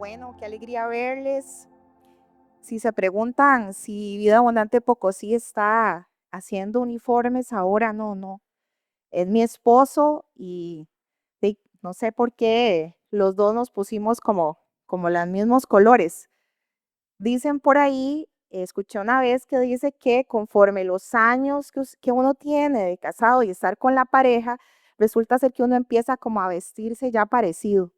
bueno, qué alegría verles. Si se preguntan si Vida Abundante Pocosí está haciendo uniformes ahora, no, no. Es mi esposo y no sé por qué los dos nos pusimos como los mismos colores. Dicen por ahí, escuché una vez que dice que conforme los años que uno tiene de casado y estar con la pareja, resulta ser que uno empieza como a vestirse ya parecido.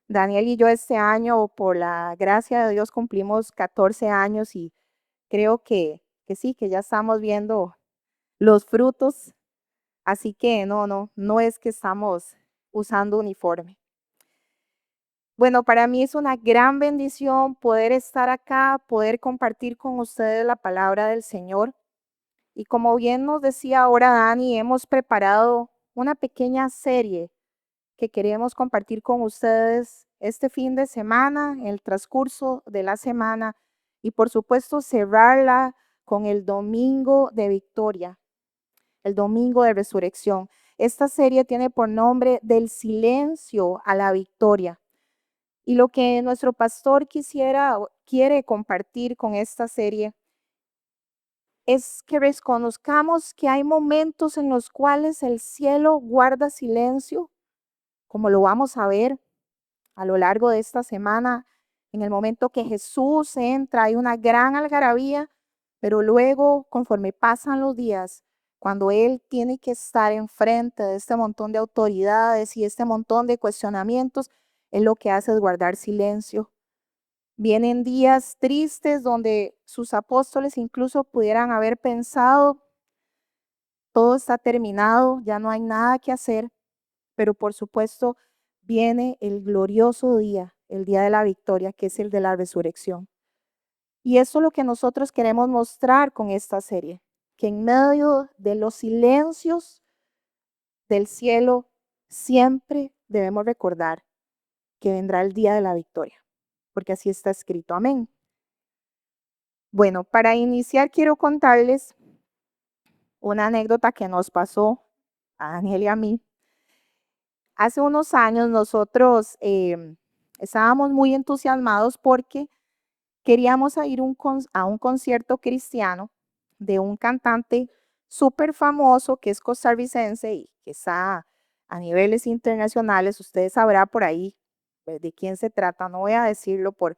Daniel y yo este año, por la gracia de Dios, cumplimos 14 años y creo que sí, que ya estamos viendo los frutos. Así que no es que estamos usando uniforme. Bueno, para mí es una gran bendición poder estar acá, poder compartir con ustedes la palabra del Señor. Y como bien nos decía ahora Dani, hemos preparado una pequeña serie que queremos compartir con ustedes este fin de semana, en el transcurso de la semana y por supuesto cerrarla con el domingo de victoria, el domingo de resurrección. Esta serie tiene por nombre Del silencio a la victoria. Y lo que nuestro pastor quiere compartir con esta serie es que reconozcamos que hay momentos en los cuales el cielo guarda silencio, como lo vamos a ver a lo largo de esta semana, en el momento que Jesús entra, hay una gran algarabía, pero luego, conforme pasan los días, cuando Él tiene que estar enfrente de este montón de autoridades y este montón de cuestionamientos, Él lo que hace es guardar silencio. Vienen días tristes donde sus apóstoles incluso pudieran haber pensado, todo está terminado, ya no hay nada que hacer, pero por supuesto viene el glorioso día, el día de la victoria, que es el de la resurrección. Y eso es lo que nosotros queremos mostrar con esta serie, que en medio de los silencios del cielo siempre debemos recordar que vendrá el día de la victoria, porque así está escrito. Amén. Bueno, para iniciar quiero contarles una anécdota que nos pasó a Daniel y a mí. Hace unos años nosotros estábamos muy entusiasmados porque queríamos ir a un concierto cristiano de un cantante súper famoso que es costarricense y que está a niveles internacionales. Usted sabrá por ahí de quién se trata, no voy a decirlo por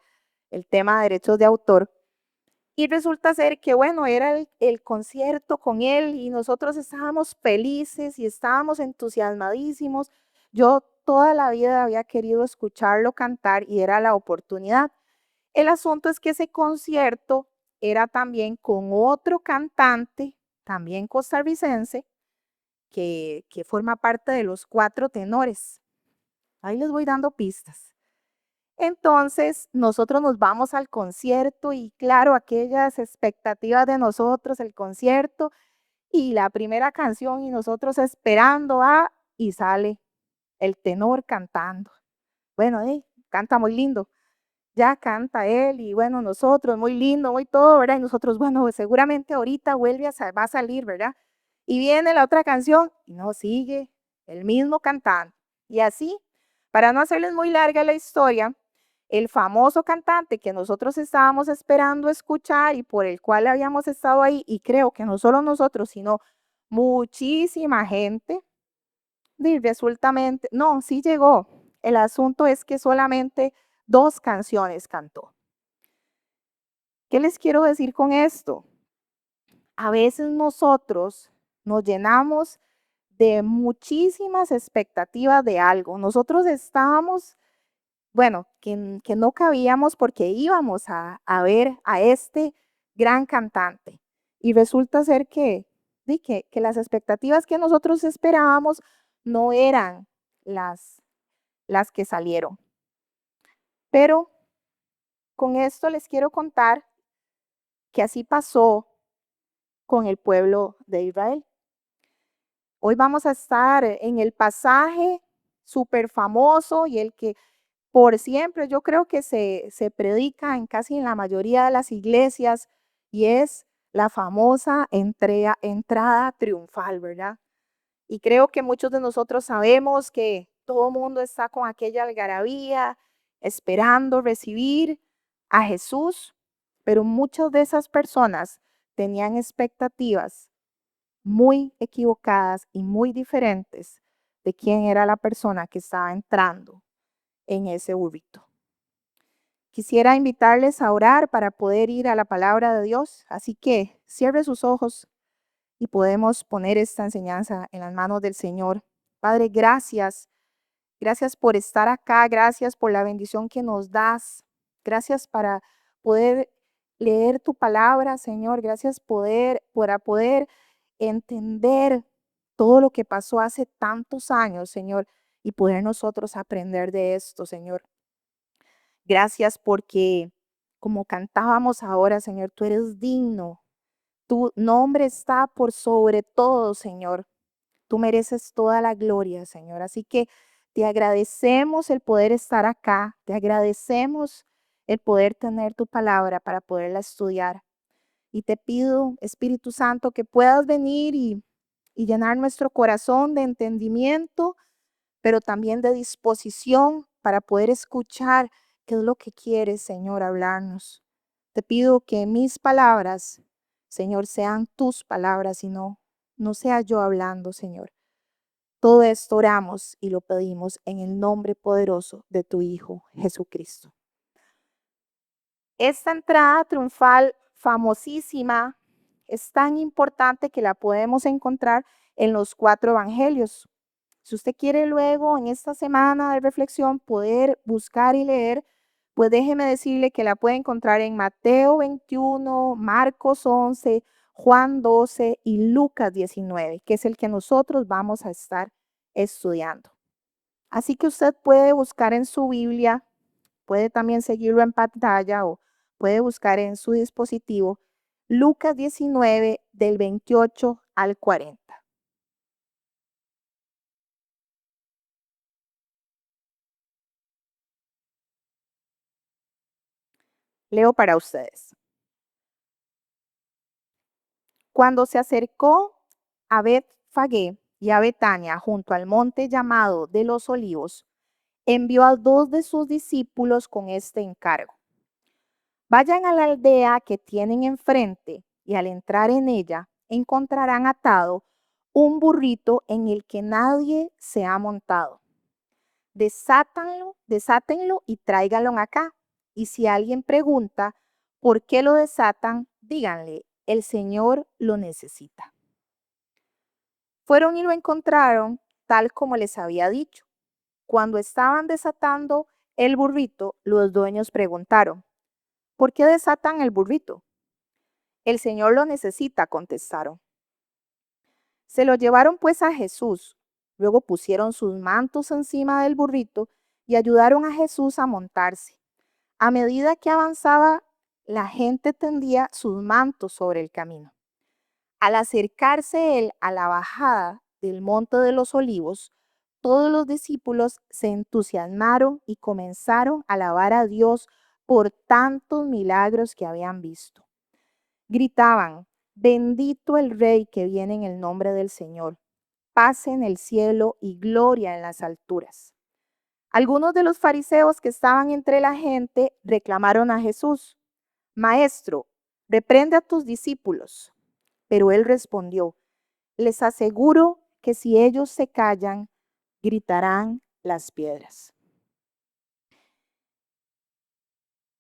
el tema de derechos de autor. Y resulta ser que, bueno, era el concierto con él y nosotros estábamos felices y estábamos entusiasmadísimos. Yo toda la vida había querido escucharlo cantar y era la oportunidad. El asunto es que ese concierto era también con otro cantante, también costarricense, que forma parte de los Cuatro Tenores. Ahí les voy dando pistas. Entonces, nosotros nos vamos al concierto y claro, aquellas expectativas de nosotros, el concierto y la primera canción y nosotros esperando y sale el tenor cantando. Bueno, canta muy lindo, ya canta él y bueno, nosotros muy lindo, muy todo, ¿verdad? Y nosotros, bueno, seguramente ahorita va a salir, ¿verdad? Y viene la otra canción y no sigue el mismo cantante. Y así, para no hacerles muy larga la historia, el famoso cantante que nosotros estábamos esperando escuchar y por el cual habíamos estado ahí, y creo que no solo nosotros, sino muchísima gente, y resultamente, no, sí llegó. El asunto es que solamente dos canciones cantó. ¿Qué les quiero decir con esto? A veces nosotros nos llenamos de muchísimas expectativas de algo. Nosotros estábamos, bueno, que no cabíamos porque íbamos a ver a este gran cantante. Y resulta ser que las expectativas que nosotros esperábamos no eran las que salieron. Pero con esto les quiero contar que así pasó con el pueblo de Israel. Hoy vamos a estar en el pasaje súper famoso y el que por siempre yo creo que se predica en casi en la mayoría de las iglesias y es la famosa entrada triunfal, ¿verdad? Y creo que muchos de nosotros sabemos que todo el mundo está con aquella algarabía, esperando recibir a Jesús, pero muchas de esas personas tenían expectativas muy equivocadas y muy diferentes de quién era la persona que estaba entrando en ese burrito. Quisiera invitarles a orar para poder ir a la palabra de Dios, así que cierre sus ojos y podemos poner esta enseñanza en las manos del Señor. Padre, gracias. Gracias por estar acá, gracias por la bendición que nos das. Gracias para poder leer tu palabra, Señor. Gracias para poder entender todo lo que pasó hace tantos años, Señor, y poder nosotros aprender de esto, Señor. Gracias porque, como cantábamos ahora, Señor, tú eres digno. Tu nombre está por sobre todo, Señor. Tú mereces toda la gloria, Señor. Así que te agradecemos el poder estar acá. Te agradecemos el poder tener tu palabra para poderla estudiar. Y te pido, Espíritu Santo, que puedas venir y llenar nuestro corazón de entendimiento, pero también de disposición para poder escuchar qué es lo que quieres, Señor, hablarnos. Te pido que mis palabras, Señor, sean tus palabras y no sea yo hablando, Señor. Todo esto oramos y lo pedimos en el nombre poderoso de tu Hijo, Jesucristo. Esta entrada triunfal famosísima es tan importante que la podemos encontrar en los 4 evangelios. Si usted quiere luego en esta semana de reflexión poder buscar y leer, pues déjeme decirle que la puede encontrar en Mateo 21, Marcos 11, Juan 12 y Lucas 19, que es el que nosotros vamos a estar estudiando. Así que usted puede buscar en su Biblia, puede también seguirlo en pantalla o puede buscar en su dispositivo Lucas 19 del 28 al 40. Leo para ustedes. Cuando se acercó a Betfagé y a Betania junto al monte llamado de los Olivos, envió a 2 de sus discípulos con este encargo. Vayan a la aldea que tienen enfrente y al entrar en ella encontrarán atado un burrito en el que nadie se ha montado. Desátenlo y tráiganlo acá. Y si alguien pregunta por qué lo desatan, díganle, el Señor lo necesita. Fueron y lo encontraron tal como les había dicho. Cuando estaban desatando el burrito, los dueños preguntaron, ¿por qué desatan el burrito? El Señor lo necesita, contestaron. Se lo llevaron pues a Jesús. Luego pusieron sus mantos encima del burrito y ayudaron a Jesús a montarse. A medida que avanzaba, la gente tendía sus mantos sobre el camino. Al acercarse él a la bajada del Monte de los Olivos, todos los discípulos se entusiasmaron y comenzaron a alabar a Dios por tantos milagros que habían visto. Gritaban, bendito el Rey que viene en el nombre del Señor, paz en el cielo y gloria en las alturas. Algunos de los fariseos que estaban entre la gente reclamaron a Jesús, Maestro, reprende a tus discípulos. Pero él respondió, les aseguro que si ellos se callan, gritarán las piedras.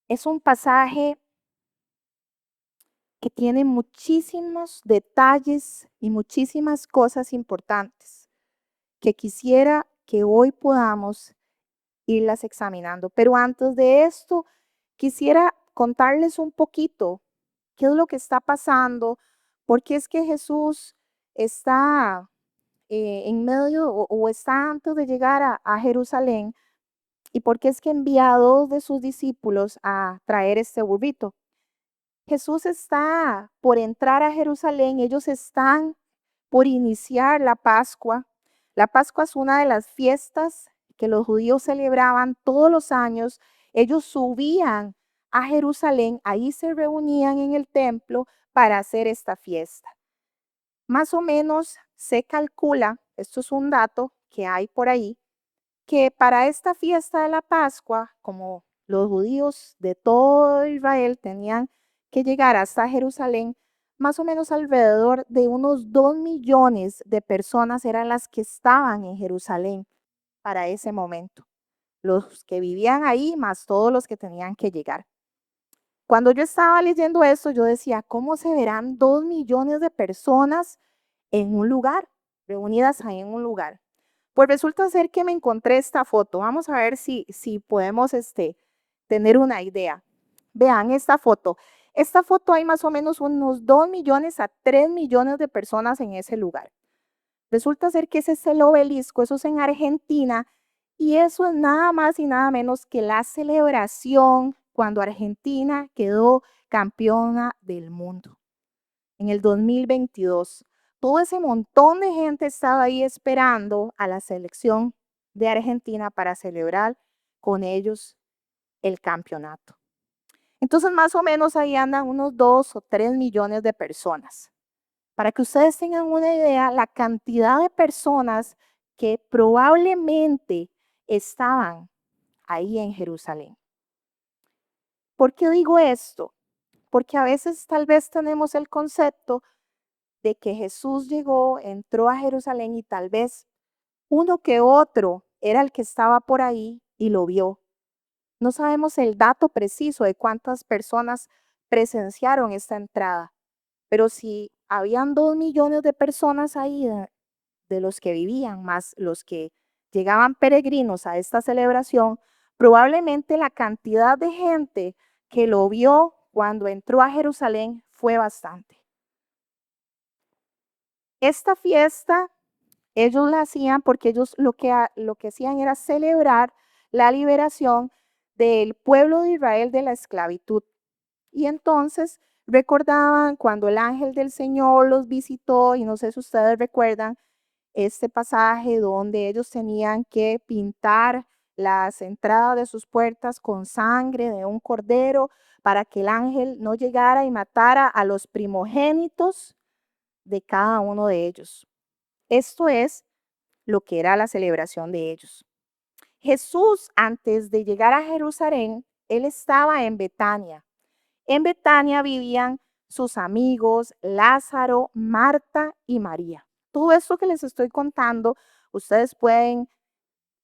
Es un pasaje que tiene muchísimos detalles y muchísimas cosas importantes que quisiera que hoy podamos irlas examinando. Pero antes de esto, quisiera contarles un poquito qué es lo que está pasando, por qué es que Jesús está en medio o está antes de llegar a Jerusalén y por qué es que envía a 2 de sus discípulos a traer este burrito. Jesús está por entrar a Jerusalén, ellos están por iniciar la Pascua. La Pascua es una de las fiestas que los judíos celebraban todos los años. Ellos subían a Jerusalén, ahí se reunían en el templo para hacer esta fiesta. Más o menos se calcula, esto es un dato que hay por ahí, que para esta fiesta de la Pascua, como los judíos de todo Israel tenían que llegar hasta Jerusalén, más o menos alrededor de unos 2 millones de personas eran las que estaban en Jerusalén para ese momento. Los que vivían ahí, más todos los que tenían que llegar. Cuando yo estaba leyendo esto, yo decía, ¿cómo se verán 2 millones de personas en un lugar, reunidas ahí en un lugar? Pues resulta ser que me encontré esta foto. Vamos a ver si podemos tener una idea. Vean esta foto. Esta foto hay más o menos unos 2 millones a 3 millones de personas en ese lugar. Resulta ser que ese es el obelisco, eso es en Argentina, y eso es nada más y nada menos que la celebración cuando Argentina quedó campeona del mundo en el 2022. Todo ese montón de gente estaba ahí esperando a la selección de Argentina para celebrar con ellos el campeonato. Entonces, más o menos ahí andan unos 2 o 3 millones de personas. Para que ustedes tengan una idea, la cantidad de personas que probablemente estaban ahí en Jerusalén. ¿Por qué digo esto? Porque a veces tal vez tenemos el concepto de que Jesús llegó, entró a Jerusalén y tal vez uno que otro era el que estaba por ahí y lo vio. No sabemos el dato preciso de cuántas personas presenciaron esta entrada, pero si habían 2 millones de personas ahí de los que vivían, más los que llegaban peregrinos a esta celebración, probablemente la cantidad de gente que lo vio cuando entró a Jerusalén fue bastante. Esta fiesta ellos la hacían porque ellos lo que hacían era celebrar la liberación del pueblo de Israel de la esclavitud. Y entonces recordaban cuando el ángel del Señor los visitó, y no sé si ustedes recuerdan este pasaje donde ellos tenían que pintar las entradas de sus puertas con sangre de un cordero para que el ángel no llegara y matara a los primogénitos de cada uno de ellos. Esto es lo que era la celebración de ellos. Jesús, antes de llegar a Jerusalén, él estaba en Betania. En Betania vivían sus amigos Lázaro, Marta y María. Todo esto que les estoy contando, ustedes pueden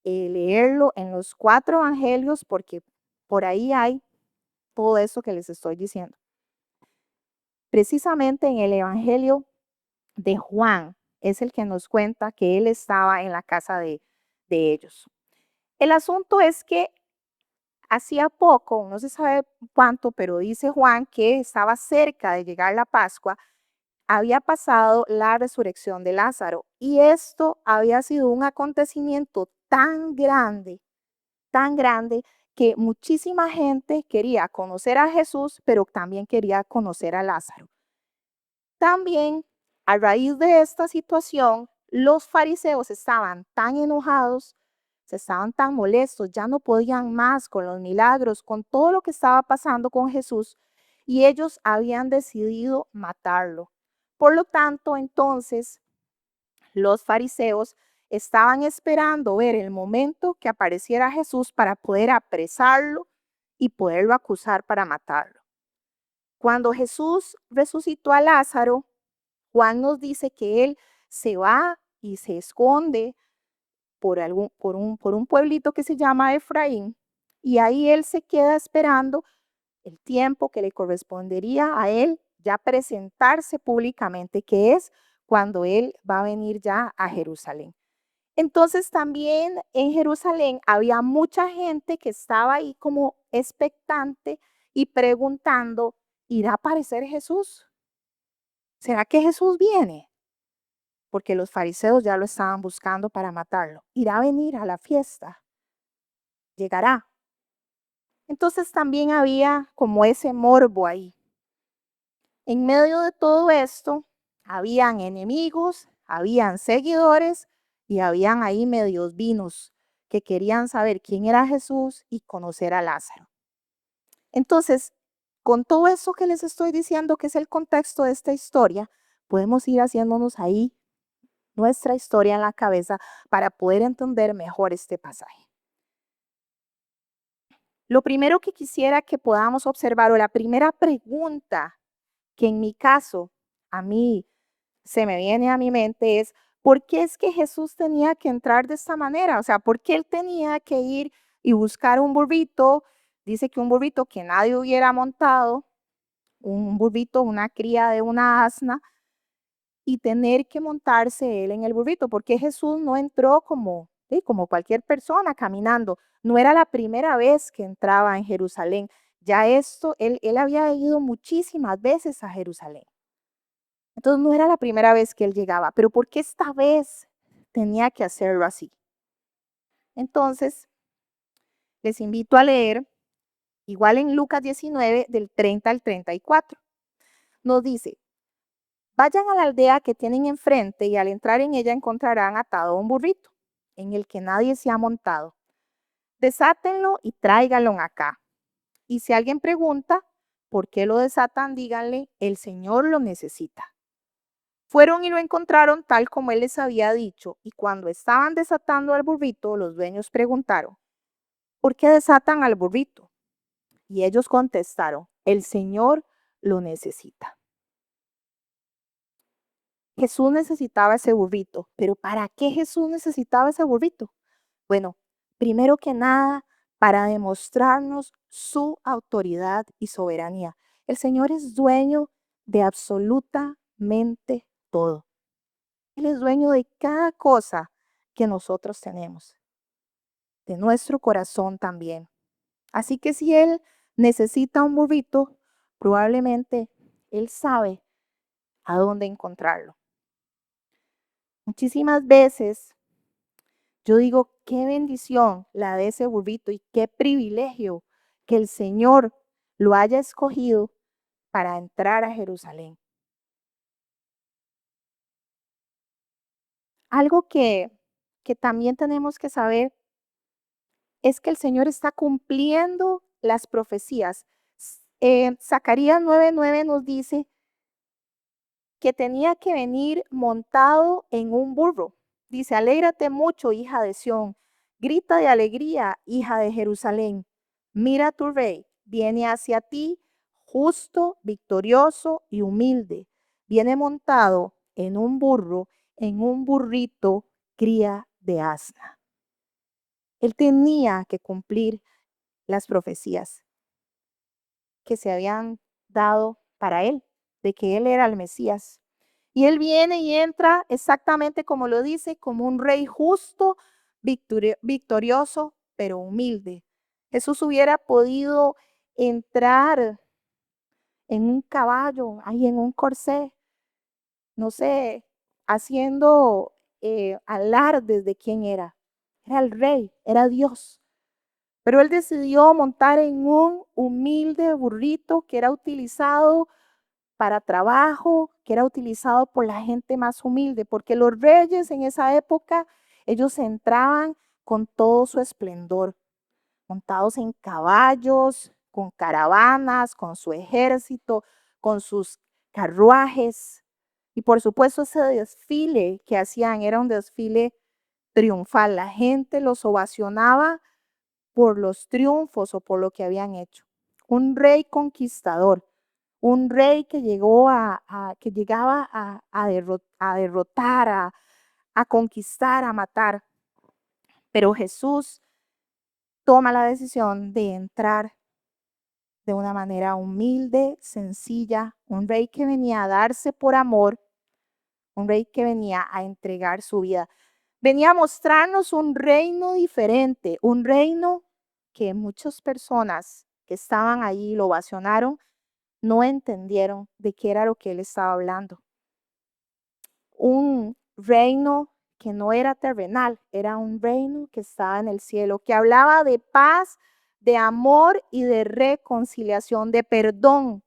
leerlo en los 4 evangelios porque por ahí hay todo esto que les estoy diciendo. Precisamente en el evangelio de Juan es el que nos cuenta que él estaba en la casa de ellos. El asunto es que hacía poco, no se sabe cuánto, pero dice Juan que estaba cerca de llegar la Pascua, había pasado la resurrección de Lázaro y esto había sido un acontecimiento tan grande que muchísima gente quería conocer a Jesús, pero también quería conocer a Lázaro. También, a raíz de esta situación, los fariseos estaban tan enojados, se estaban tan molestos, ya no podían más con los milagros, con todo lo que estaba pasando con Jesús, y ellos habían decidido matarlo. Por lo tanto, entonces, los fariseos estaban esperando ver el momento que apareciera Jesús para poder apresarlo y poderlo acusar para matarlo. Cuando Jesús resucitó a Lázaro, Juan nos dice que él se va y se esconde por un pueblito que se llama Efraín, y ahí él se queda esperando el tiempo que le correspondería a él ya presentarse públicamente, que es cuando él va a venir ya a Jerusalén. Entonces también en Jerusalén había mucha gente que estaba ahí como expectante y preguntando, ¿irá a aparecer Jesús? ¿Será que Jesús viene? Porque los fariseos ya lo estaban buscando para matarlo. ¿Irá a venir a la fiesta? ¿Llegará? Entonces también había como ese morbo ahí. En medio de todo esto, habían enemigos, habían seguidores y habían ahí medios vinos que querían saber quién era Jesús y conocer a Lázaro. Entonces, con todo eso que les estoy diciendo, que es el contexto de esta historia, podemos ir haciéndonos ahí nuestra historia en la cabeza para poder entender mejor este pasaje. Lo primero que quisiera que podamos observar, o la primera pregunta que en mi caso a mí se me viene a mi mente es, ¿por qué es que Jesús tenía que entrar de esta manera? O sea, ¿por qué él tenía que ir y buscar un burrito? Dice que un burrito que nadie hubiera montado, un burrito, una cría de una asna, y tener que montarse él en el burrito, porque Jesús no entró como, sí, como cualquier persona caminando. No era la primera vez que entraba en Jerusalén. Ya esto, él había ido muchísimas veces a Jerusalén. Entonces no era la primera vez que él llegaba, pero ¿por qué esta vez tenía que hacerlo así? Entonces, les invito a leer, igual en Lucas 19, del 30 al 34. Nos dice, vayan a la aldea que tienen enfrente y al entrar en ella encontrarán atado un burrito en el que nadie se ha montado. Desátenlo y tráiganlo acá. Y si alguien pregunta por qué lo desatan, díganle, el Señor lo necesita. Fueron y lo encontraron tal como él les había dicho, y cuando estaban desatando al burrito, los dueños preguntaron, ¿por qué desatan al burrito? Y ellos contestaron, el Señor lo necesita. Jesús necesitaba ese burrito, pero ¿para qué Jesús necesitaba ese burrito? Bueno, primero que nada, para demostrarnos su autoridad y soberanía. El Señor es dueño de absolutamente todo. Él es dueño de cada cosa que nosotros tenemos, de nuestro corazón también. Así que si Él necesita un burrito, probablemente Él sabe a dónde encontrarlo. Muchísimas veces yo digo, qué bendición la de ese burrito y qué privilegio que el Señor lo haya escogido para entrar a Jerusalén. Algo que también tenemos que saber es que el Señor está cumpliendo las profecías. Zacarías 9:9 nos dice que tenía que venir montado en un burro. Dice, alégrate mucho, hija de Sión, grita de alegría, hija de Jerusalén. Mira tu rey, viene hacia ti, justo, victorioso y humilde. Viene montado en un burro, en un burrito, cría de asna. Él tenía que cumplir las profecías que se habían dado para él, de que él era el Mesías. Y él viene y entra exactamente como lo dice, como un rey justo, victorioso, pero humilde. Jesús hubiera podido entrar en un caballo, ahí en un corsé, no sé, haciendo alardes de quién era. Era el rey, era Dios. Pero él decidió montar en un humilde burrito que era utilizado para trabajo, que era utilizado por la gente más humilde, porque los reyes en esa época, ellos entraban con todo su esplendor, montados en caballos, con caravanas, con su ejército, con sus carruajes. Y por supuesto ese desfile que hacían era un desfile triunfal. La gente los ovacionaba por los triunfos o por lo que habían hecho. Un rey conquistador, un rey que llegó que llegaba a derrotar, a conquistar, a matar. Pero Jesús toma la decisión de entrar de una manera humilde, sencilla, un rey que venía a darse por amor, un rey que venía a entregar su vida. Venía a mostrarnos un reino diferente, un reino que muchas personas que estaban ahí lo ovacionaron, no entendieron de qué era lo que él estaba hablando. Un reino que no era terrenal, era un reino que estaba en el cielo, que hablaba de paz, de amor y de reconciliación, de perdón.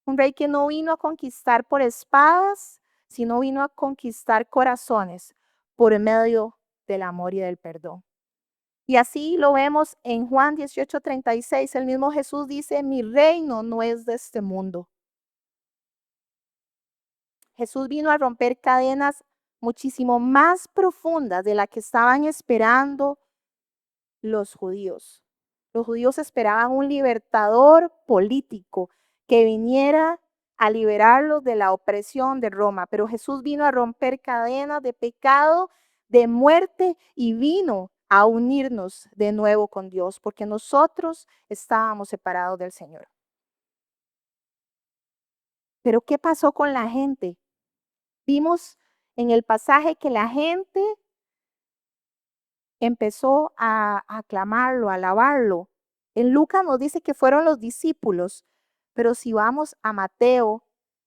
Un rey que no vino a conquistar por espadas, sino vino a conquistar corazones por medio del amor y del perdón. Y así lo vemos en Juan 18:36. El mismo Jesús dice, mi reino no es de este mundo. Jesús vino a romper cadenas muchísimo más profunda de la que estaban esperando los judíos. Los judíos esperaban un libertador político que viniera a liberarlos de la opresión de Roma, pero Jesús vino a romper cadenas de pecado, de muerte y vino a unirnos de nuevo con Dios, porque nosotros estábamos separados del Señor. Pero ¿qué pasó con la gente? Vimos en el pasaje que la gente empezó a aclamarlo, a alabarlo. En Lucas nos dice que fueron los discípulos, pero si vamos a Mateo,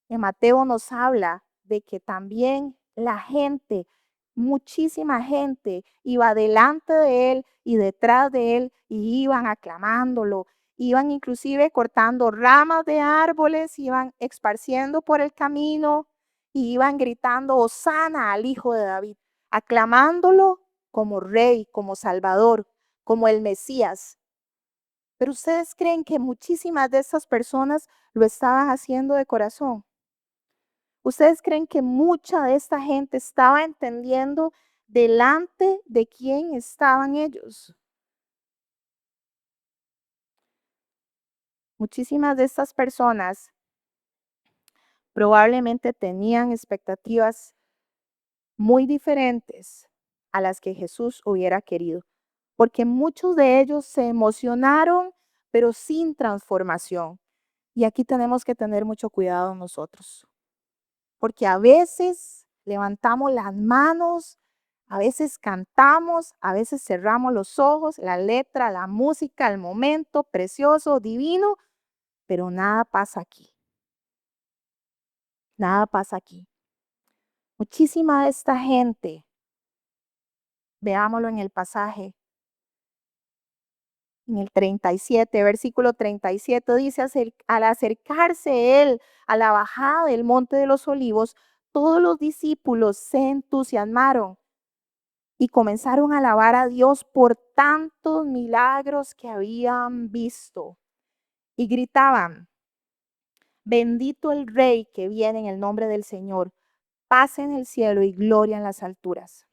en Mateo nos habla de que también la gente, muchísima gente iba delante de él y detrás de él y iban aclamándolo, iban inclusive cortando ramas de árboles, iban esparciendo por el camino y iban gritando Hosana al Hijo de David, aclamándolo como rey, como salvador, como el Mesías. Pero ustedes creen que muchísimas de estas personas lo estaban haciendo de corazón. Ustedes creen que mucha de esta gente estaba entendiendo delante de quién estaban ellos. Muchísimas de estas personas probablemente tenían expectativas muy diferentes a las que Jesús hubiera querido, porque muchos de ellos se emocionaron, pero sin transformación. Y aquí tenemos que tener mucho cuidado nosotros, porque a veces levantamos las manos, a veces cantamos, a veces cerramos los ojos, la letra, la música, el momento precioso, divino, pero nada pasa aquí. Nada pasa aquí. Muchísima de esta gente, veámoslo en el pasaje, en el 37, versículo 37, dice, al acercarse él a la bajada del monte de los olivos, todos los discípulos se entusiasmaron y comenzaron a alabar a Dios por tantos milagros que habían visto. Y gritaban, bendito el Rey que viene en el nombre del Señor, paz en el cielo y gloria en las alturas.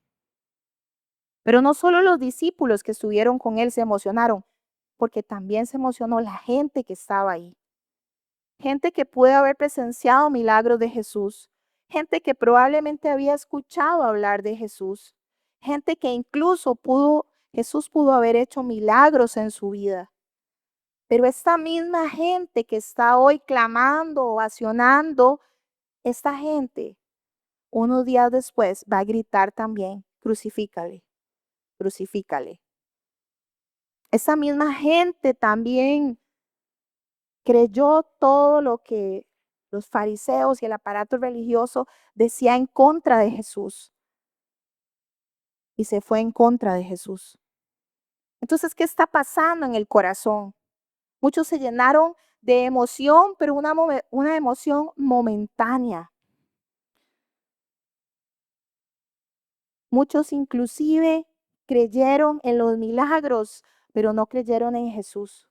Pero no solo los discípulos que estuvieron con él se emocionaron, porque también se emocionó la gente que estaba ahí. Gente que puede haber presenciado milagros de Jesús, gente que probablemente había escuchado hablar de Jesús, gente que incluso Jesús pudo haber hecho milagros en su vida. Pero esta misma gente que está hoy clamando, ovacionando, esta gente, unos días después, va a gritar también, crucifícale, crucifícale. Esa misma gente también creyó todo lo que los fariseos y el aparato religioso decía en contra de Jesús y se fue en contra de Jesús. Entonces, ¿qué está pasando en el corazón? Muchos se llenaron de emoción, pero una emoción momentánea. Muchos inclusive creyeron en los milagros, pero no creyeron en Jesús.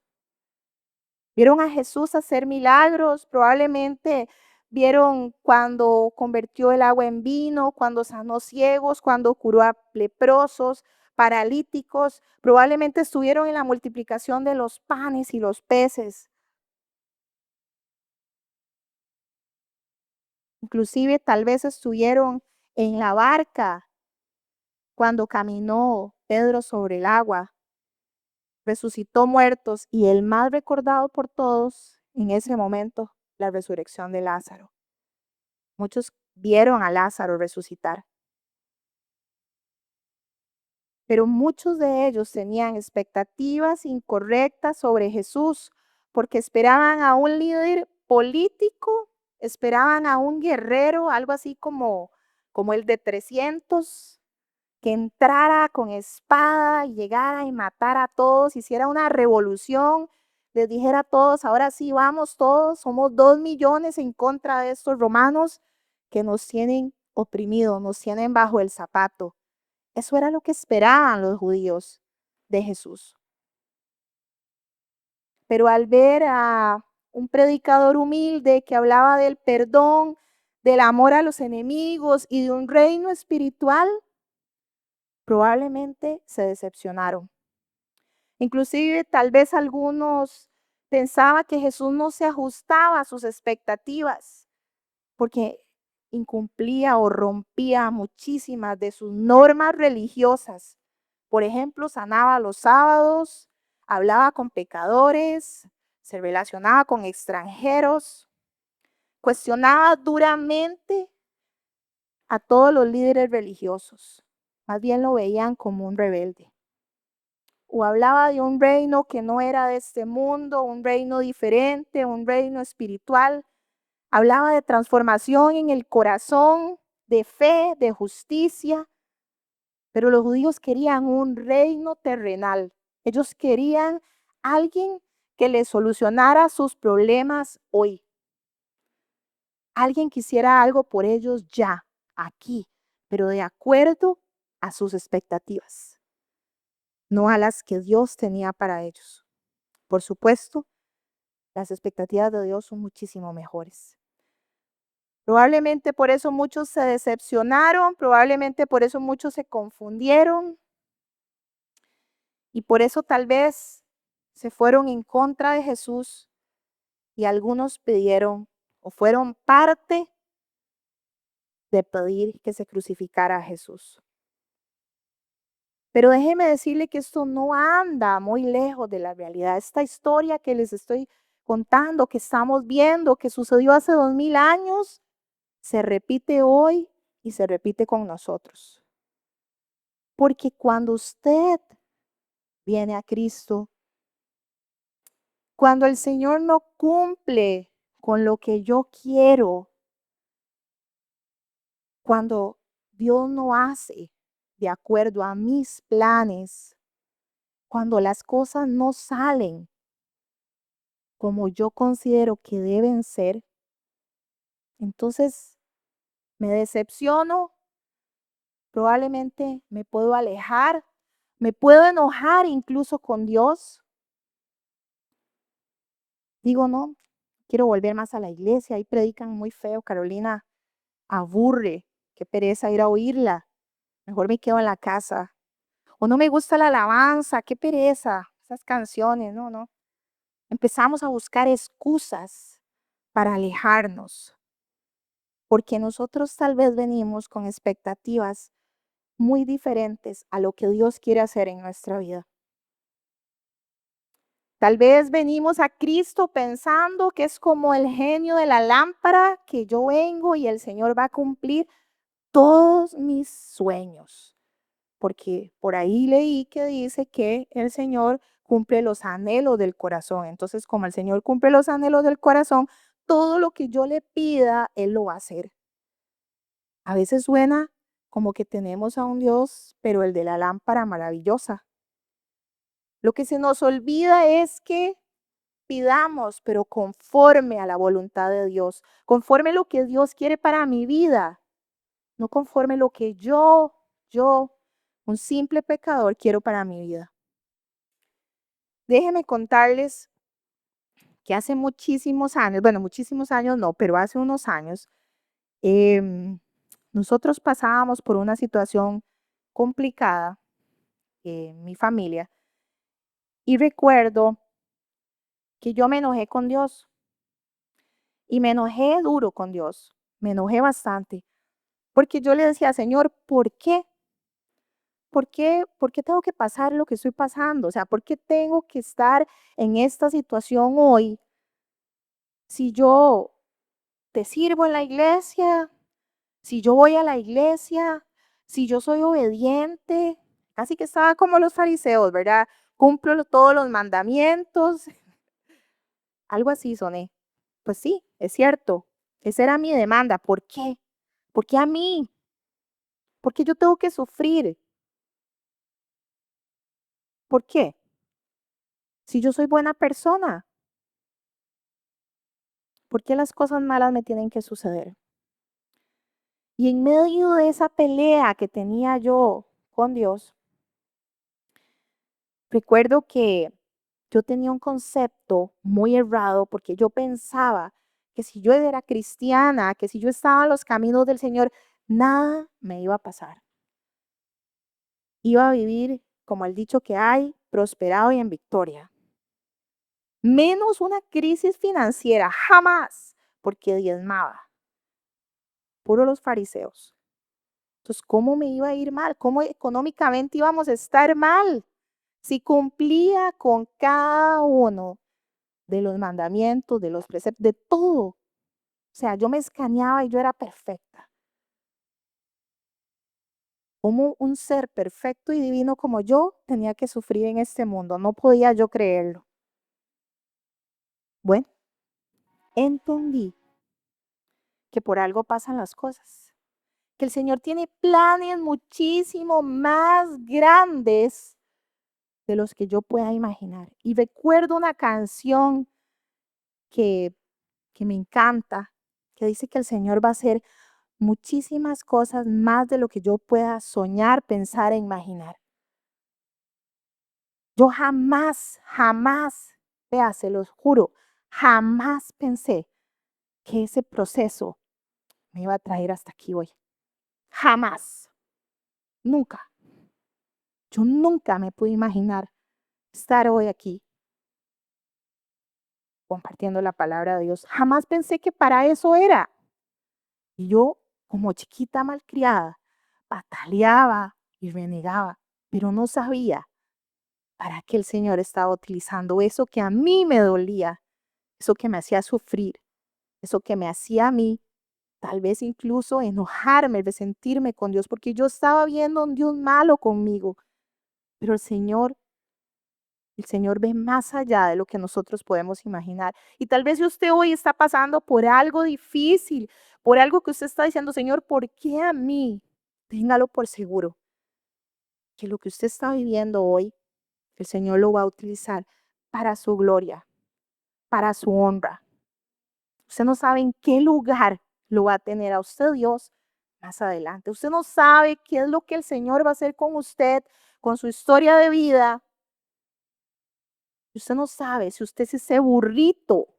Vieron a Jesús hacer milagros, probablemente vieron cuando convirtió el agua en vino, cuando sanó ciegos, cuando curó a leprosos, paralíticos, probablemente estuvieron en la multiplicación de los panes y los peces. Inclusive tal vez estuvieron en la barca cuando caminó Pedro sobre el agua, resucitó muertos y el más recordado por todos en ese momento, la resurrección de Lázaro. Muchos vieron a Lázaro resucitar, pero muchos de ellos tenían expectativas incorrectas sobre Jesús porque esperaban a un líder político, esperaban a un guerrero, algo así como el de 300, que entrara con espada y llegara y matara a todos, hiciera una revolución, les dijera a todos, ahora sí vamos todos, somos 2 millones en contra de estos romanos que nos tienen oprimidos, nos tienen bajo el zapato. Eso era lo que esperaban los judíos de Jesús. Pero al ver a un predicador humilde que hablaba del perdón, del amor a los enemigos y de un reino espiritual, probablemente se decepcionaron. Inclusive tal vez algunos pensaban que Jesús no se ajustaba a sus expectativas porque incumplía o rompía muchísimas de sus normas religiosas. Por ejemplo, sanaba los sábados, hablaba con pecadores, se relacionaba con extranjeros, cuestionaba duramente a todos los líderes religiosos. Más bien lo veían como un rebelde. O hablaba de un reino que no era de este mundo, un reino diferente, un reino espiritual. Hablaba de transformación en el corazón, de fe, de justicia. Pero los judíos querían un reino terrenal. Ellos querían alguien que les solucionara sus problemas hoy. Alguien que hiciera algo por ellos ya, aquí, pero de acuerdo a sus expectativas, no a las que Dios tenía para ellos. Por supuesto, las expectativas de Dios son muchísimo mejores. Probablemente por eso muchos se decepcionaron, probablemente por eso muchos se confundieron y por eso tal vez se fueron en contra de Jesús y algunos pidieron o fueron parte de pedir que se crucificara a Jesús. Pero déjeme decirle que esto no anda muy lejos de la realidad. Esta historia que les estoy contando, que estamos viendo, que sucedió hace 2000 años, se repite hoy y se repite con nosotros. Porque cuando usted viene a Cristo, cuando el Señor no cumple con lo que yo quiero, cuando Dios no hace de acuerdo a mis planes, cuando las cosas no salen como yo considero que deben ser, entonces me decepciono, probablemente me puedo alejar, me puedo enojar incluso con Dios. Digo, no, quiero volver más a la iglesia, ahí predican muy feo, Carolina, aburre, qué pereza ir a oírla, mejor me quedo en la casa. O no me gusta la alabanza, qué pereza, esas canciones, no, no. Empezamos a buscar excusas para alejarnos, porque nosotros tal vez venimos con expectativas muy diferentes a lo que Dios quiere hacer en nuestra vida. Tal vez venimos a Cristo pensando que es como el genio de la lámpara, que yo vengo y el Señor va a cumplir todos mis sueños. Porque por ahí leí que dice que el Señor cumple los anhelos del corazón. Entonces, como el Señor cumple los anhelos del corazón, todo lo que yo le pida, Él lo va a hacer. A veces suena como que tenemos a un Dios, pero el de la lámpara maravillosa. Lo que se nos olvida es que pidamos, pero conforme a la voluntad de Dios, conforme a lo que Dios quiere para mi vida, no conforme a lo que yo, un simple pecador, quiero para mi vida. Déjenme contarles que hace muchísimos años, bueno, muchísimos años no, pero hace unos años, nosotros pasábamos por una situación complicada en mi familia y recuerdo que yo me enojé con Dios y me enojé duro con Dios, me enojé bastante, porque yo le decía, Señor, ¿por qué? ¿Por qué? ¿Por qué tengo que pasar lo que estoy pasando? O sea, ¿por qué tengo que estar en esta situación hoy si yo te sirvo en la iglesia, si yo voy a la iglesia, si yo soy obediente? Casi que estaba como los fariseos, ¿verdad? Cumplo todos los mandamientos, algo así soné. Pues sí, es cierto, esa era mi demanda. ¿Por qué? ¿Por qué a mí? ¿Por qué yo tengo que sufrir? ¿Por qué? Si yo soy buena persona, ¿por qué las cosas malas me tienen que suceder? Y en medio de esa pelea que tenía yo con Dios, recuerdo que yo tenía un concepto muy errado porque yo pensaba que si yo era cristiana, que si yo estaba en los caminos del Señor, nada me iba a pasar. Iba a vivir, como el dicho que hay, prosperado y en victoria. Menos una crisis financiera, jamás, porque diezmaba. Puro los fariseos. Entonces, ¿cómo me iba a ir mal? ¿Cómo económicamente íbamos a estar mal? Si cumplía con cada uno de los mandamientos, de los preceptos, de todo. O sea, yo me escaneaba y yo era perfecta. ¿Cómo un ser perfecto y divino como yo tenía que sufrir en este mundo? No podía yo creerlo. Bueno, entendí que por algo pasan las cosas, que el Señor tiene planes muchísimo más grandes de los que yo pueda imaginar. Y recuerdo una canción que, que me encanta, que dice que el Señor va a hacer muchísimas cosas más de lo que yo pueda soñar, pensar e imaginar. Yo jamás, jamás, vea, se los juro, jamás pensé que ese proceso me iba a traer hasta aquí hoy. Jamás, nunca. Yo nunca me pude imaginar estar hoy aquí compartiendo la palabra de Dios. Jamás pensé que para eso era. Y yo, como chiquita malcriada, pataleaba y renegaba, pero no sabía para qué el Señor estaba utilizando eso que a mí me dolía, eso que me hacía sufrir, eso que me hacía a mí tal vez incluso enojarme, resentirme con Dios, porque yo estaba viendo a un Dios malo conmigo. Pero el Señor ve más allá de lo que nosotros podemos imaginar. Y tal vez si usted hoy está pasando por algo difícil, por algo que usted está diciendo, Señor, ¿por qué a mí? Téngalo por seguro que lo que usted está viviendo hoy, el Señor lo va a utilizar para su gloria, para su honra. Usted no sabe en qué lugar lo va a tener a usted Dios más adelante. Usted no sabe qué es lo que el Señor va a hacer con usted, con su historia de vida. Usted no sabe si usted es ese burrito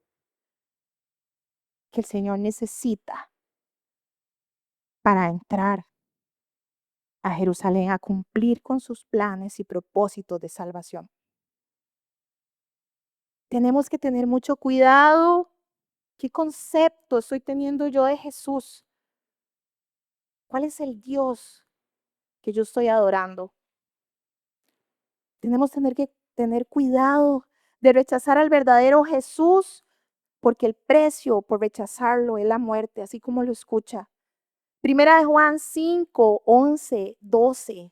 que el Señor necesita para entrar a Jerusalén a cumplir con sus planes y propósitos de salvación. Tenemos que tener mucho cuidado. ¿Qué concepto estoy teniendo yo de Jesús? ¿Cuál es el Dios que yo estoy adorando? Tenemos que tener cuidado de rechazar al verdadero Jesús, porque el precio por rechazarlo es la muerte, así como lo escucha. Primera de Juan 5, 11, 12.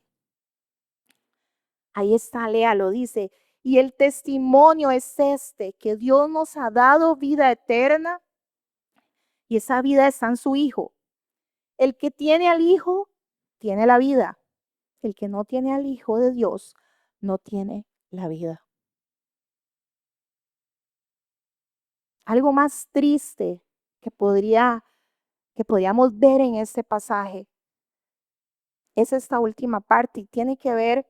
Ahí está, léalo, dice, y el testimonio es este, que Dios nos ha dado vida eterna y esa vida está en su Hijo. El que tiene al Hijo, tiene la vida. El que no tiene al Hijo de Dios, no tiene la vida. Algo más triste que podríamos ver en este pasaje es esta última parte y tiene que ver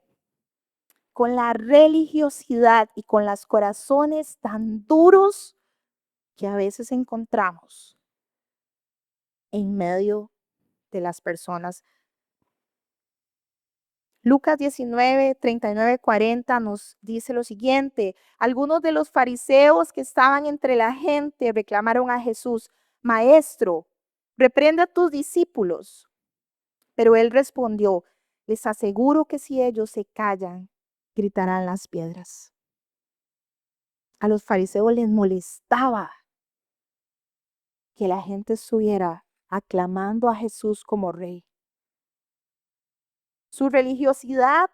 con la religiosidad y con los corazones tan duros que a veces encontramos en medio de las personas. Lucas 19, 39, 40 nos dice lo siguiente: algunos de los fariseos que estaban entre la gente reclamaron a Jesús: Maestro, reprende a tus discípulos. Pero él respondió: les aseguro que si ellos se callan, gritarán las piedras. A los fariseos les molestaba que la gente estuviera aclamando a Jesús como rey. Su religiosidad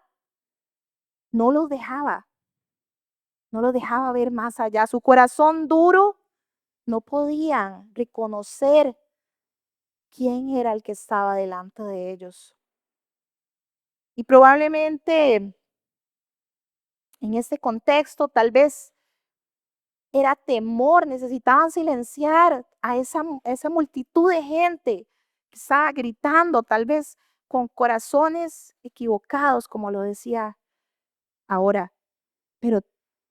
no los dejaba, no los dejaba ver más allá. Su corazón duro no podían reconocer quién era el que estaba delante de ellos. Y probablemente en este contexto, tal vez era temor, necesitaban silenciar a esa multitud de gente que estaba gritando, tal vez con corazones equivocados, como lo decía ahora, pero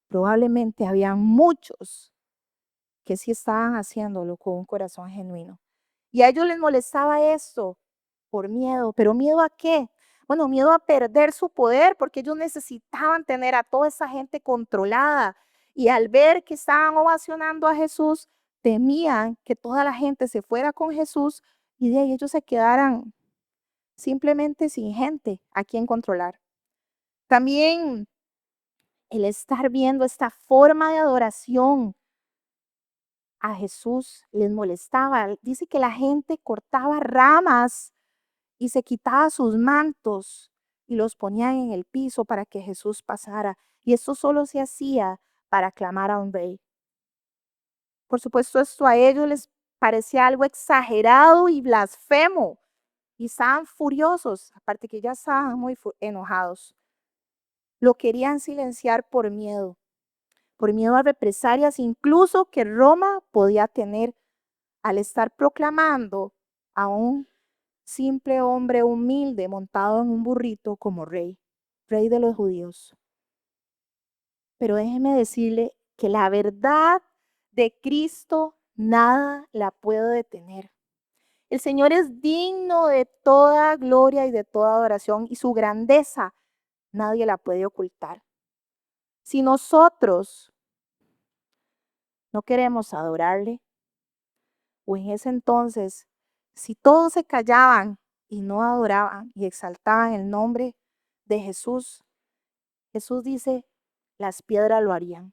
probablemente había muchos que sí estaban haciéndolo con un corazón genuino. Y a ellos les molestaba esto por miedo, pero ¿miedo a qué? Bueno, miedo a perder su poder, porque ellos necesitaban tener a toda esa gente controlada. Y al ver que estaban ovacionando a Jesús, temían que toda la gente se fuera con Jesús y de ahí ellos se quedaran simplemente sin gente a quien controlar. También el estar viendo esta forma de adoración a Jesús les molestaba. Dice que la gente cortaba ramas y se quitaba sus mantos y los ponían en el piso para que Jesús pasara. Y esto solo se hacía para aclamar a un rey. Por supuesto, esto a ellos les parecía algo exagerado y blasfemo. Y estaban furiosos, aparte que ya estaban muy enojados. Lo querían silenciar por miedo a represalias, incluso que Roma podía tener al estar proclamando a un simple hombre humilde montado en un burrito como rey, rey de los judíos. Pero déjeme decirle que la verdad de Cristo nada la puede detener. El Señor es digno de toda gloria y de toda adoración y su grandeza nadie la puede ocultar. Si nosotros no queremos adorarle, o en ese entonces, si todos se callaban y no adoraban y exaltaban el nombre de Jesús, Jesús dice, las piedras lo harían.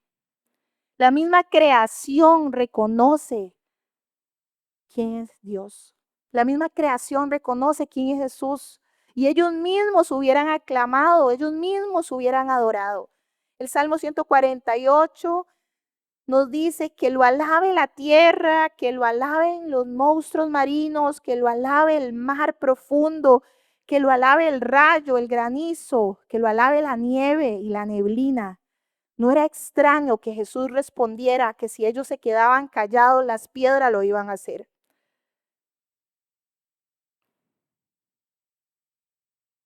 La misma creación reconoce quién es Dios. La misma creación reconoce quién es Jesús. Y ellos mismos hubieran aclamado, ellos mismos hubieran adorado. El Salmo 148 nos dice que lo alabe la tierra, que lo alaben los monstruos marinos, que lo alabe el mar profundo, que lo alabe el rayo, el granizo, que lo alabe la nieve y la neblina. No era extraño que Jesús respondiera que si ellos se quedaban callados, las piedras lo iban a hacer.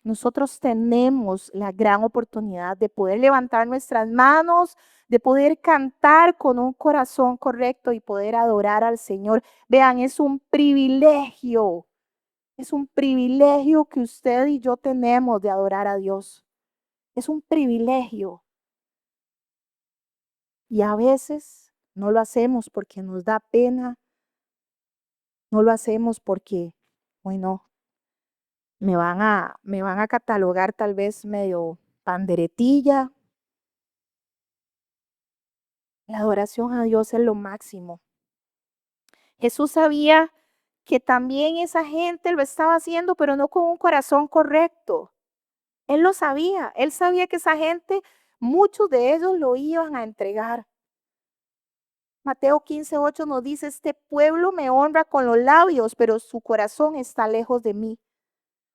Nosotros tenemos la gran oportunidad de poder levantar nuestras manos, de poder cantar con un corazón correcto y poder adorar al Señor. Vean, es un privilegio que usted y yo tenemos de adorar a Dios. Es un privilegio. Y a veces no lo hacemos porque nos da pena, no lo hacemos porque, bueno, me van a catalogar tal vez medio panderetilla. La adoración a Dios es lo máximo. Jesús sabía que también esa gente lo estaba haciendo, pero no con un corazón correcto. Él lo sabía, él sabía que esa gente, muchos de ellos lo iban a entregar. Mateo 15:8 nos dice, este pueblo me honra con los labios, pero su corazón está lejos de mí.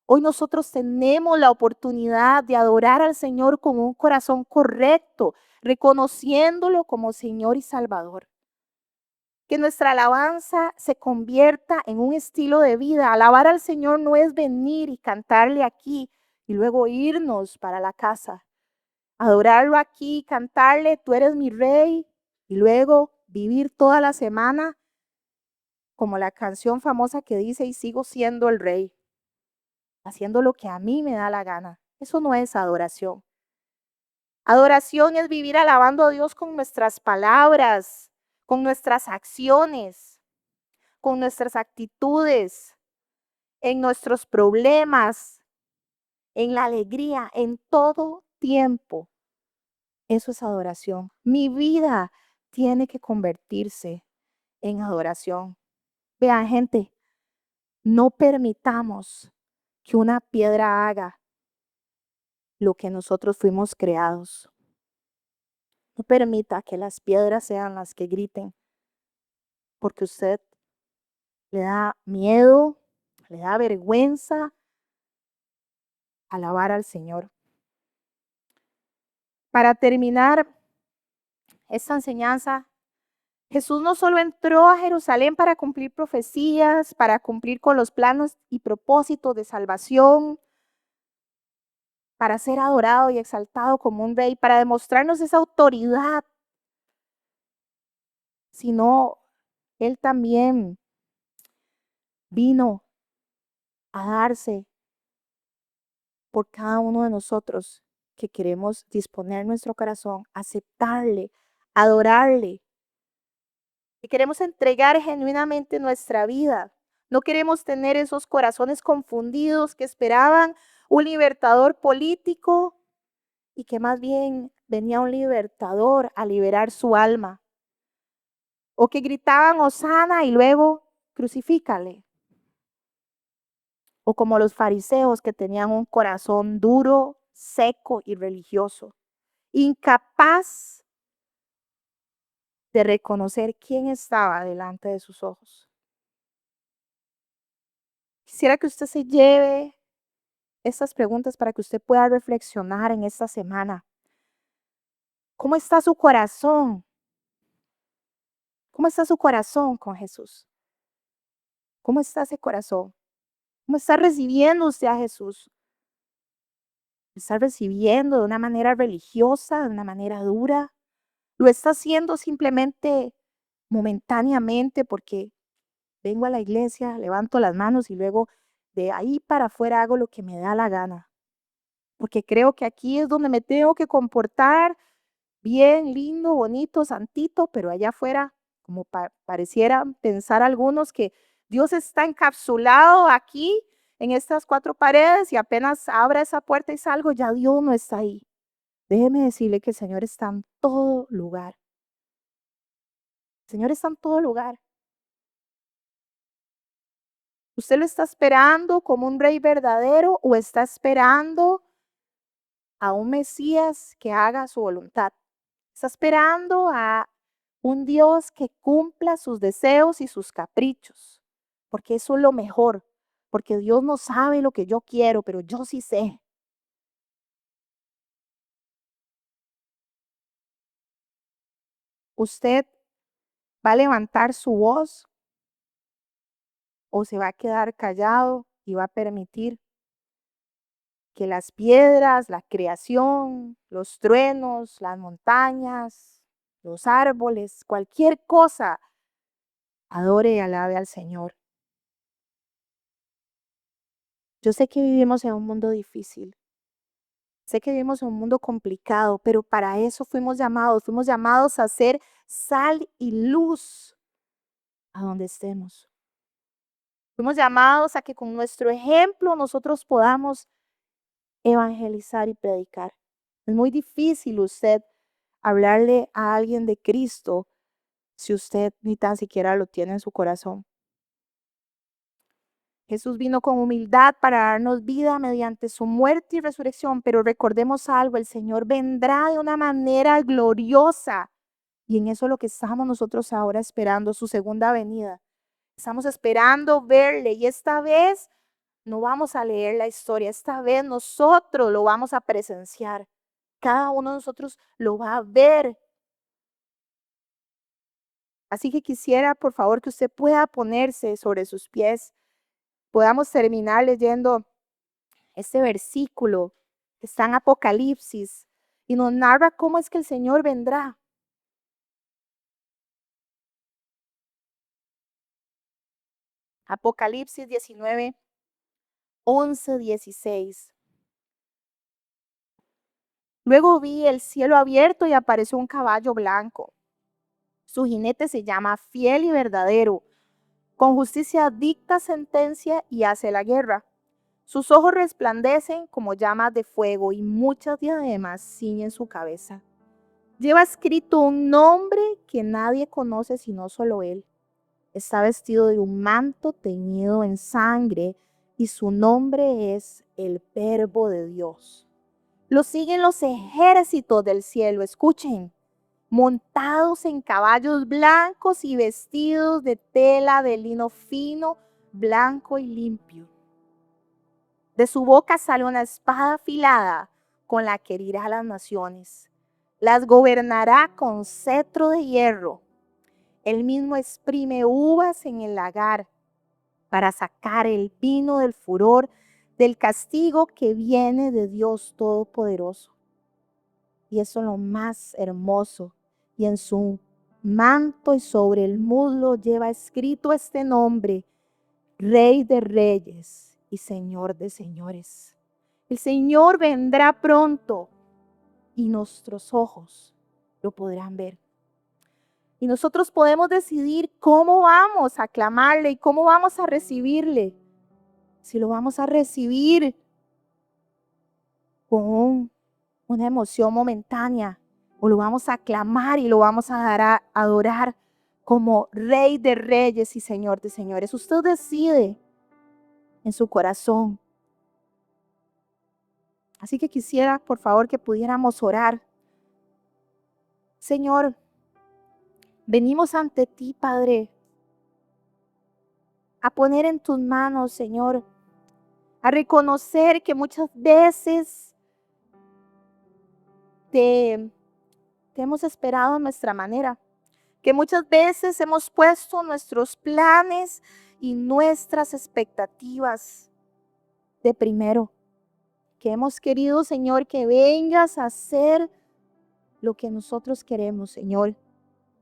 Hoy nosotros tenemos la oportunidad de adorar al Señor con un corazón correcto, reconociéndolo como Señor y Salvador. Que nuestra alabanza se convierta en un estilo de vida. Alabar al Señor no es venir y cantarle aquí y luego irnos para la casa. Adorarlo aquí, cantarle, tú eres mi rey, y luego vivir toda la semana como la canción famosa que dice, y sigo siendo el rey, haciendo lo que a mí me da la gana. Eso no es adoración. Adoración es vivir alabando a Dios con nuestras palabras, con nuestras acciones, con nuestras actitudes, en nuestros problemas, en la alegría, en todo tiempo. Eso es adoración. Mi vida tiene que convertirse en adoración. Vean, gente, no permitamos que una piedra haga lo que nosotros fuimos creados. No permita que las piedras sean las que griten, porque usted le da miedo, le da vergüenza alabar al Señor. Para terminar esta enseñanza, Jesús no solo entró a Jerusalén para cumplir profecías, para cumplir con los planos y propósitos de salvación, para ser adorado y exaltado como un rey, para demostrarnos esa autoridad, sino Él también vino a darse por cada uno de nosotros que queremos disponer nuestro corazón, aceptarle, adorarle, que queremos entregar genuinamente nuestra vida. No queremos tener esos corazones confundidos que esperaban un libertador político y que más bien venía un libertador a liberar su alma. O que gritaban Hosana y luego crucifícale. O como los fariseos que tenían un corazón duro, seco y religioso, incapaz de reconocer quién estaba delante de sus ojos. Quisiera que usted se lleve estas preguntas para que usted pueda reflexionar en esta semana. ¿Cómo está su corazón? ¿Cómo está su corazón con Jesús? ¿Cómo está ese corazón? ¿Cómo está recibiendo usted a Jesús? ¿Lo está recibiendo de una manera religiosa, de una manera dura? ¿Lo está haciendo simplemente momentáneamente porque vengo a la iglesia, levanto las manos y luego de ahí para afuera hago lo que me da la gana? Porque creo que aquí es donde me tengo que comportar bien, lindo, bonito, santito, pero allá afuera, como pareciera pensar algunos que Dios está encapsulado aquí en estas cuatro paredes y apenas abra esa puerta y salgo, ya Dios no está ahí. Déjeme decirle que el Señor está en todo lugar. El Señor está en todo lugar. ¿Usted lo está esperando como un rey verdadero o está esperando a un Mesías que haga su voluntad? Está esperando a un Dios que cumpla sus deseos y sus caprichos, porque eso es lo mejor, porque Dios no sabe lo que yo quiero, pero yo sí sé. ¿Usted va a levantar su voz o se va a quedar callado y va a permitir que las piedras, la creación, los truenos, las montañas, los árboles, cualquier cosa, adore y alabe al Señor? Yo sé que vivimos en un mundo difícil, sé que vivimos en un mundo complicado, pero para eso fuimos llamados a ser sal y luz a donde estemos. Fuimos llamados a que con nuestro ejemplo nosotros podamos evangelizar y predicar. Es muy difícil usted hablarle a alguien de Cristo si usted ni tan siquiera lo tiene en su corazón. Jesús vino con humildad para darnos vida mediante su muerte y resurrección, pero recordemos algo, el Señor vendrá de una manera gloriosa y en eso es lo que estamos nosotros ahora esperando, su segunda venida. Estamos esperando verle y esta vez no vamos a leer la historia, esta vez nosotros lo vamos a presenciar. Cada uno de nosotros lo va a ver. Así que quisiera, por favor, que usted pueda ponerse sobre sus pies. Podamos terminar leyendo este versículo que está en Apocalipsis y nos narra cómo es que el Señor vendrá. Apocalipsis 19, 11, 16. Luego vi el cielo abierto y apareció un caballo blanco. Su jinete se llama Fiel y Verdadero. Con justicia dicta sentencia y hace la guerra. Sus ojos resplandecen como llamas de fuego y muchas diademas ciñen su cabeza. Lleva escrito un nombre que nadie conoce sino solo él. Está vestido de un manto teñido en sangre y su nombre es el Verbo de Dios. Lo siguen los ejércitos del cielo, escuchen, montados en caballos blancos y vestidos de tela de lino fino, blanco y limpio. De su boca sale una espada afilada con la que herirá a las naciones. Las gobernará con cetro de hierro. Él mismo exprime uvas en el lagar para sacar el vino del furor del castigo que viene de Dios Todopoderoso. Y eso es lo más hermoso. Y en su manto y sobre el muslo lleva escrito este nombre: Rey de Reyes y Señor de Señores. El Señor vendrá pronto y nuestros ojos lo podrán ver. Y nosotros podemos decidir cómo vamos a aclamarle y cómo vamos a recibirle. Si lo vamos a recibir con una emoción momentánea, o lo vamos a aclamar y lo vamos a adorar como Rey de Reyes y Señor de Señores. Usted decide en su corazón. Así que quisiera, por favor, que pudiéramos orar. Señor, venimos ante ti, Padre, a poner en tus manos, Señor, a reconocer que muchas veces te hemos esperado a nuestra manera, que muchas veces hemos puesto nuestros planes y nuestras expectativas de primero, que hemos querido, Señor, que vengas a hacer lo que nosotros queremos, Señor,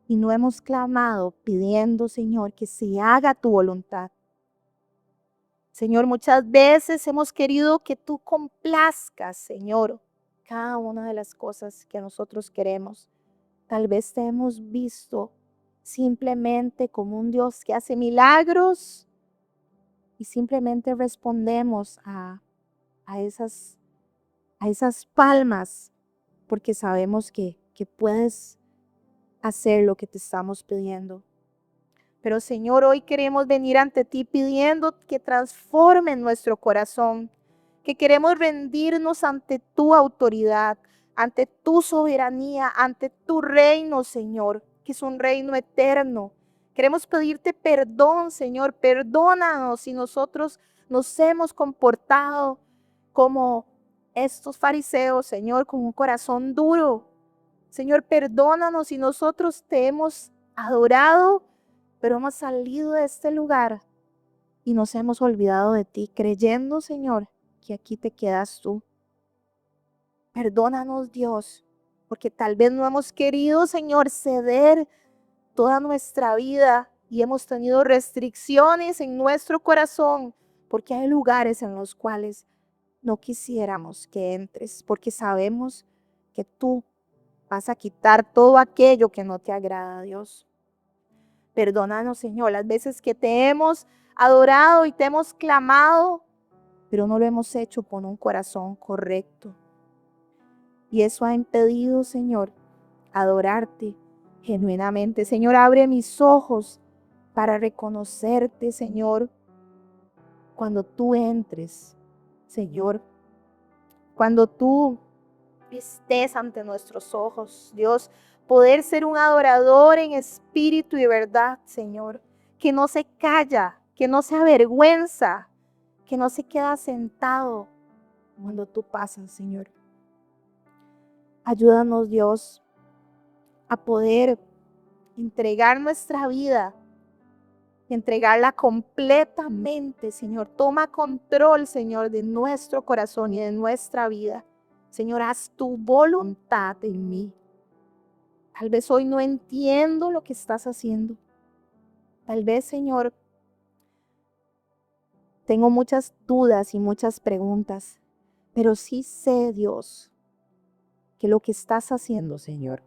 y no hemos clamado pidiendo, Señor, que se haga tu voluntad. Señor, muchas veces hemos querido que tú complazcas, Señor, cada una de las cosas que nosotros queremos. Tal vez te hemos visto simplemente como un Dios que hace milagros y simplemente respondemos a esas palmas porque sabemos que puedes hacer lo que te estamos pidiendo. Pero Señor, hoy queremos venir ante ti pidiendo que transforme nuestro corazón, que queremos rendirnos ante tu autoridad, ante tu soberanía, ante tu reino, Señor, que es un reino eterno. Queremos pedirte perdón, Señor, perdónanos si nosotros nos hemos comportado como estos fariseos, Señor, con un corazón duro. Señor, perdónanos si nosotros te hemos adorado, pero hemos salido de este lugar y nos hemos olvidado de ti, creyendo, Señor, que aquí te quedas tú. Perdónanos, Dios, porque tal vez no hemos querido, Señor, ceder toda nuestra vida y hemos tenido restricciones en nuestro corazón, porque hay lugares en los cuales no quisiéramos que entres, porque sabemos que tú vas a quitar todo aquello que no te agrada, Dios. Perdónanos, Señor, las veces que te hemos adorado y te hemos clamado, pero no lo hemos hecho con un corazón correcto. Y eso ha impedido, Señor, adorarte genuinamente. Señor, abre mis ojos para reconocerte, Señor, cuando tú entres, Señor, cuando tú estés ante nuestros ojos, Dios, poder ser un adorador en espíritu y verdad, Señor, que no se calla, que no se avergüenza, que no se queda sentado cuando tú pasas, Señor. Ayúdanos, Dios, a poder entregar nuestra vida, entregarla completamente, Señor. Toma control, Señor, de nuestro corazón y de nuestra vida. Señor, haz tu voluntad en mí. Tal vez hoy no entiendo lo que estás haciendo. Tal vez, Señor, tengo muchas dudas y muchas preguntas, pero sí sé, Dios, que lo que estás haciendo, Señor,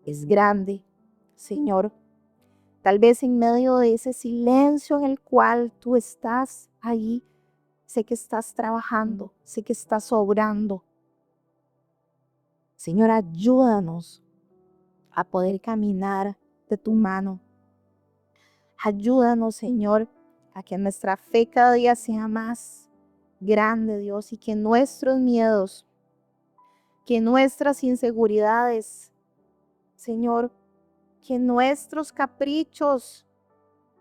es grande, Señor. Tal vez en medio de ese silencio en el cual tú estás ahí, sé que estás trabajando, sé que estás obrando. Señor, ayúdanos a poder caminar de tu mano. Ayúdanos, Señor, a que nuestra fe cada día sea más grande, Dios, y que nuestros miedos, que nuestras inseguridades, Señor, que nuestros caprichos,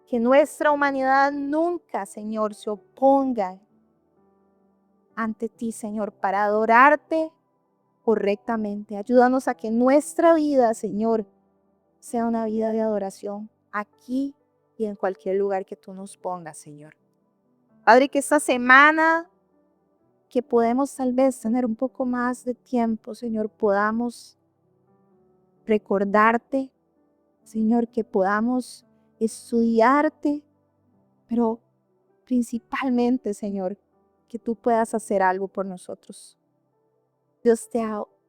que nuestra humanidad nunca, Señor, se opongan ante ti, Señor, para adorarte correctamente. Ayúdanos a que nuestra vida, Señor, sea una vida de adoración aquí y en cualquier lugar que tú nos pongas, Señor. Padre, que esta semana que podemos tal vez tener un poco más de tiempo, Señor, podamos recordarte, Señor, que podamos estudiarte, pero principalmente, Señor, que tú puedas hacer algo por nosotros. Dios, te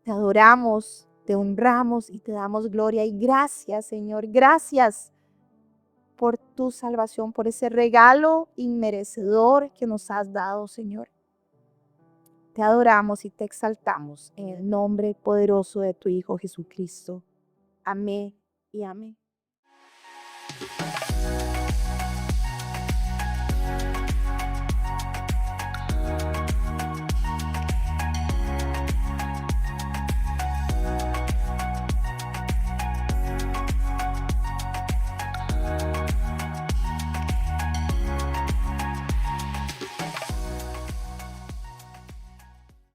adoramos, te honramos y te damos gloria y gracias, Señor. Gracias por tu salvación, por ese regalo inmerecedor que nos has dado, Señor. Te adoramos y te exaltamos en el nombre poderoso de tu Hijo Jesucristo. Amén y amén.